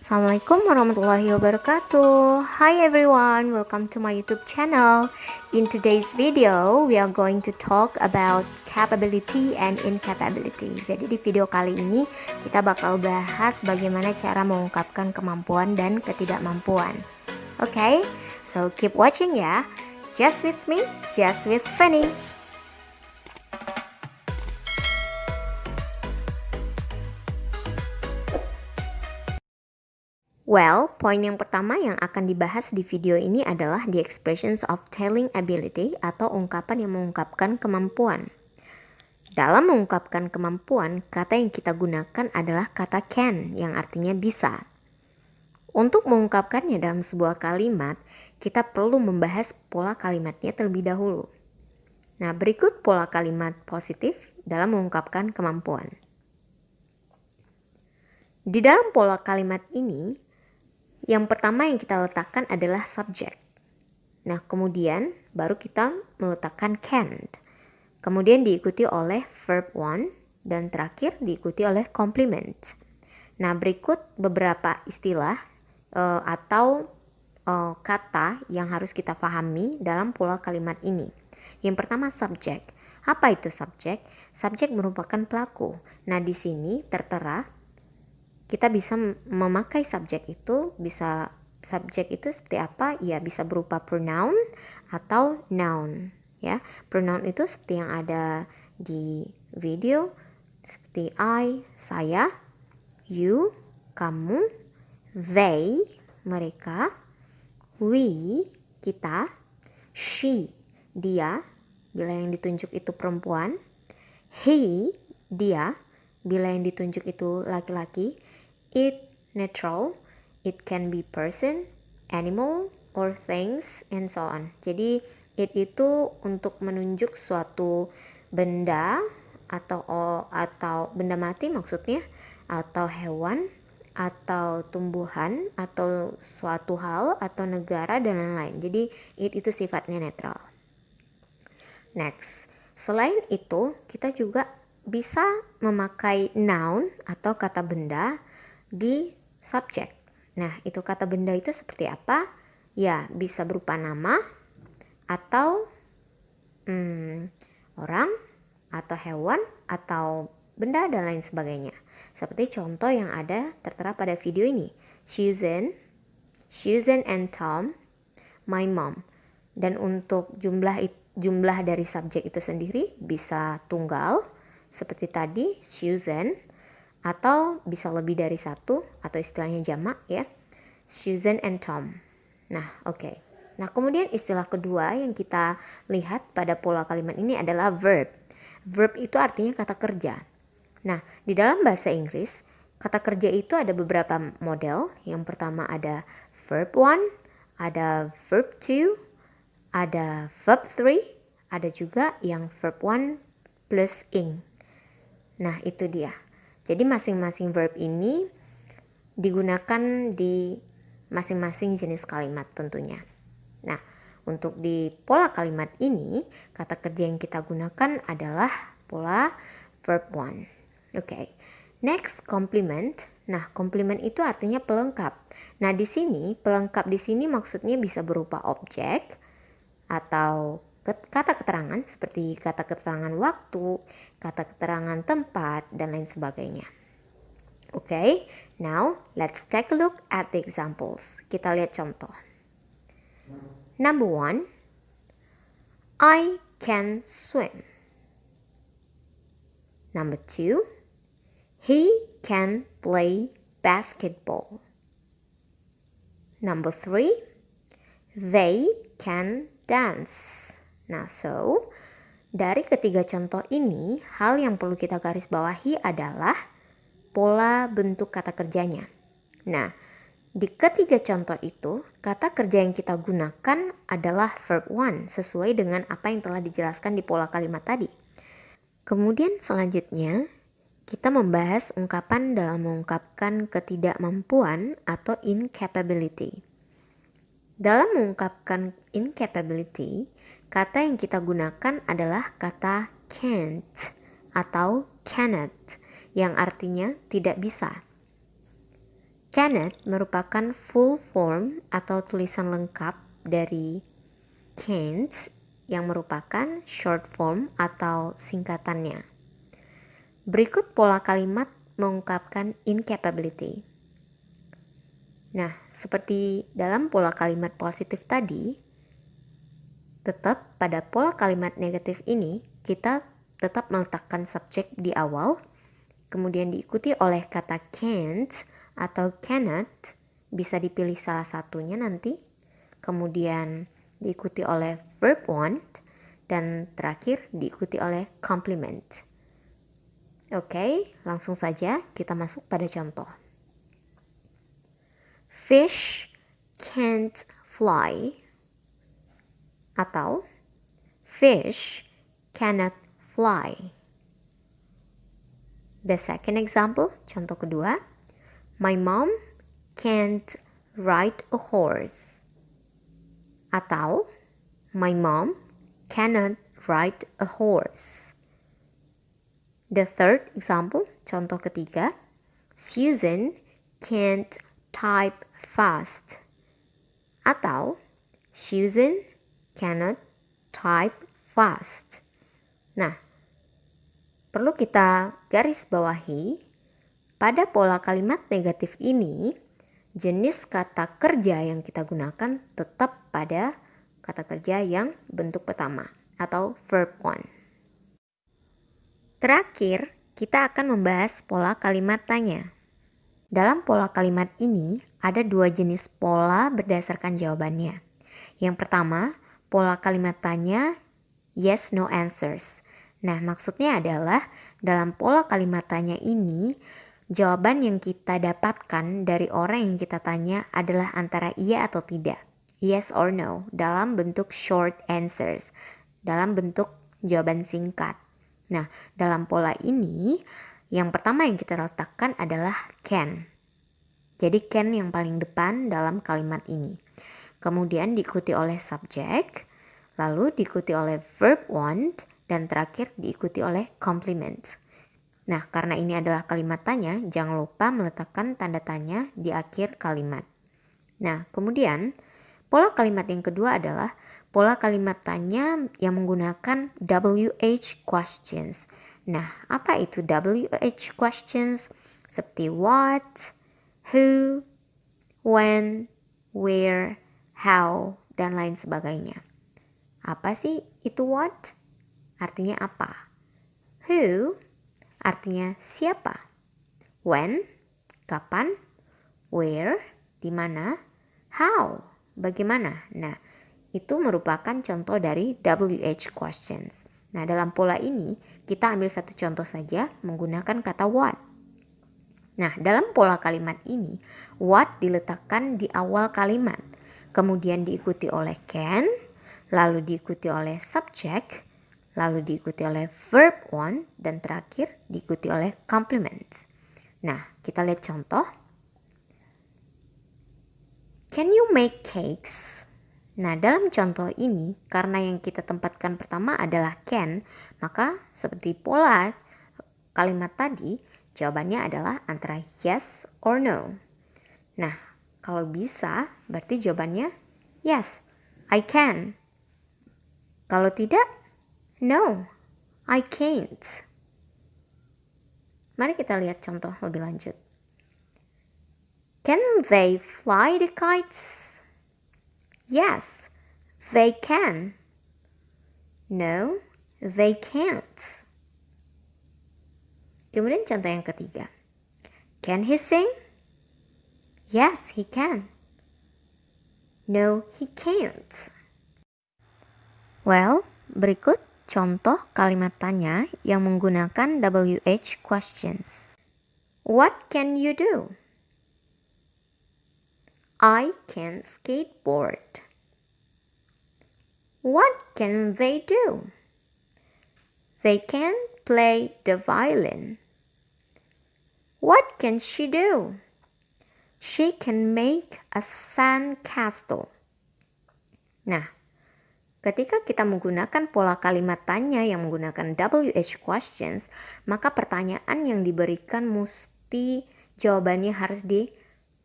Assalamualaikum warahmatullahi wabarakatuh. Hi everyone, welcome to my YouTube channel. In today's video, we are going to talk about capability and incapability. Jadi di video kali ini kita bakal bahas bagaimana cara mengungkapkan kemampuan dan ketidakmampuan. Okay, so keep watching ya. Just with me, just with Fanny. Well, poin yang pertama yang akan dibahas di video ini adalah the expressions of telling ability atau ungkapan yang mengungkapkan kemampuan. Dalam mengungkapkan kemampuan, kata yang kita gunakan adalah kata can yang artinya bisa. Untuk mengungkapkannya dalam sebuah kalimat, kita perlu membahas pola kalimatnya terlebih dahulu. Nah, berikut pola kalimat positif dalam mengungkapkan kemampuan. Di dalam pola kalimat ini, yang pertama yang kita letakkan adalah subject. Nah, kemudian baru kita meletakkan can't. Kemudian diikuti oleh verb one dan terakhir diikuti oleh complement. Nah, berikut beberapa istilah atau kata yang harus kita pahami dalam pola kalimat ini. Yang pertama subject. Apa itu subject? Subject merupakan pelaku. Nah, di sini tertera kita bisa memakai subjek itu, subjek itu seperti apa? Ya, bisa berupa pronoun atau noun, ya. Pronoun itu seperti yang ada di video, seperti I, saya, you, kamu, they, mereka, we, kita, she, dia, bila yang ditunjuk itu perempuan, he, dia, bila yang ditunjuk itu laki-laki, it, neutral, it can be person, animal, or things, and so on. Jadi, it itu untuk menunjuk suatu benda atau benda mati maksudnya, atau hewan, atau tumbuhan, atau suatu hal, atau negara, dan lain-lain. Jadi, it itu sifatnya netral. Next, selain itu, kita juga bisa memakai noun atau kata benda di subjek. Nah, itu kata benda itu seperti apa? Ya, bisa berupa nama atau orang atau hewan atau benda dan lain sebagainya. Seperti contoh yang ada tertera pada video ini. Susan and Tom, my mom. Dan untuk jumlah dari subjek itu sendiri bisa tunggal seperti tadi Susan, atau bisa lebih dari satu atau istilahnya jamak ya, Susan and Tom. Nah, oke. Nah, kemudian istilah kedua yang kita lihat pada pola kalimat ini adalah verb. Verb itu artinya kata kerja. Nah, di dalam bahasa Inggris, kata kerja itu ada beberapa model. Yang pertama ada verb one, ada verb two, ada verb three, ada juga yang verb one plus ing. Nah, itu dia. Jadi masing-masing verb ini digunakan di masing-masing jenis kalimat tentunya. Nah, untuk di pola kalimat ini, kata kerja yang kita gunakan adalah pola verb one. Oke. Next, complement. Nah, complement itu artinya pelengkap. Nah, di sini pelengkap di sini maksudnya bisa berupa objek atau kata keterangan seperti kata keterangan waktu, kata keterangan tempat, dan lain sebagainya. Okay, now let's take a look at the examples. Kita lihat contoh. Number one, I can swim. Number two, he can play basketball. Number three, they can dance. Nah, so dari ketiga contoh ini, hal yang perlu kita garis bawahi adalah pola bentuk kata kerjanya. Nah, di ketiga contoh itu, kata kerja yang kita gunakan adalah verb one, sesuai dengan apa yang telah dijelaskan di pola kalimat tadi. Kemudian selanjutnya, kita membahas ungkapan dalam mengungkapkan ketidakmampuan atau incapability. Dalam mengungkapkan incapability, kata yang kita gunakan adalah kata can't atau cannot, yang artinya tidak bisa. Cannot merupakan full form atau tulisan lengkap dari can't yang merupakan short form atau singkatannya. Berikut pola kalimat mengungkapkan incapability. Nah, seperti dalam pola kalimat positif tadi, tetap pada pola kalimat negatif ini kita tetap meletakkan subjek di awal, kemudian diikuti oleh kata can't atau cannot, bisa dipilih salah satunya nanti, kemudian diikuti oleh verb want, dan terakhir diikuti oleh complement. Oke, langsung saja kita masuk pada contoh. Fish can't fly, atau fish cannot fly. The second example, contoh kedua, my mom can't ride a horse, atau my mom cannot ride a horse. The third example, contoh ketiga, Susan can't type fast, atau Susan cannot type fast. Nah, perlu kita garis bawahi, pada pola kalimat negatif ini, jenis kata kerja yang kita gunakan tetap pada kata kerja yang bentuk pertama atau verb one. Terakhir, kita akan membahas pola kalimat tanya. Dalam pola kalimat ini, ada dua jenis pola berdasarkan jawabannya. Yang pertama, pola kalimat tanya yes no answers. Nah, maksudnya adalah dalam pola kalimat tanya ini, jawaban yang kita dapatkan dari orang yang kita tanya adalah antara iya atau tidak, yes or no, dalam bentuk short answers, dalam bentuk jawaban singkat. Nah, dalam pola ini, yang pertama yang kita letakkan adalah can. Jadi can yang paling depan dalam kalimat ini. Kemudian diikuti oleh subjek, lalu diikuti oleh verb want, dan terakhir diikuti oleh complement. Nah, karena ini adalah kalimat tanya, jangan lupa meletakkan tanda tanya di akhir kalimat. Nah, kemudian pola kalimat yang kedua adalah pola kalimat tanya yang menggunakan WH questions. Nah, apa itu WH questions? Seperti what, who, when, where, how, dan lain sebagainya. Apa sih itu what? Artinya apa? Who artinya siapa? When, kapan? Where, di mana? How, bagaimana? Nah, itu merupakan contoh dari WH questions. Nah, dalam pola ini kita ambil satu contoh saja menggunakan kata what. Nah, dalam pola kalimat ini, what diletakkan di awal kalimat, kemudian diikuti oleh can, lalu diikuti oleh subject, lalu diikuti oleh verb one, dan terakhir diikuti oleh complement. Nah, kita lihat contoh. Can you make cakes? Nah, dalam contoh ini, karena yang kita tempatkan pertama adalah can, maka seperti pola kalimat tadi, jawabannya adalah antara yes or no. Nah, kalau bisa, berarti jawabannya yes, I can. Kalau tidak, no, I can't. Mari kita lihat contoh lebih lanjut. Can they fly the kites? Yes, they can. No, they can't. Kemudian contoh yang ketiga. Can he sing? Yes, he can. No, he can't. Well, berikut contoh kalimat tanya yang menggunakan WH questions. What can you do? I can skateboard. What can they do? They can play the violin. What can she do? She can make a sand castle. Nah, ketika kita menggunakan pola kalimat tanya yang menggunakan WH questions, maka pertanyaan yang diberikan mesti jawabannya harus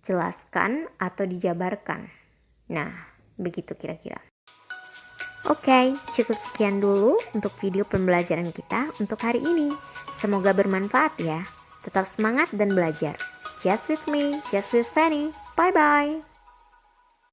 jelaskan atau dijabarkan. Nah, begitu kira-kira. Oke, cukup sekian dulu untuk video pembelajaran kita untuk hari ini. Semoga bermanfaat ya. Tetap semangat dan belajar. Just with me, just with Fanny. Bye-bye.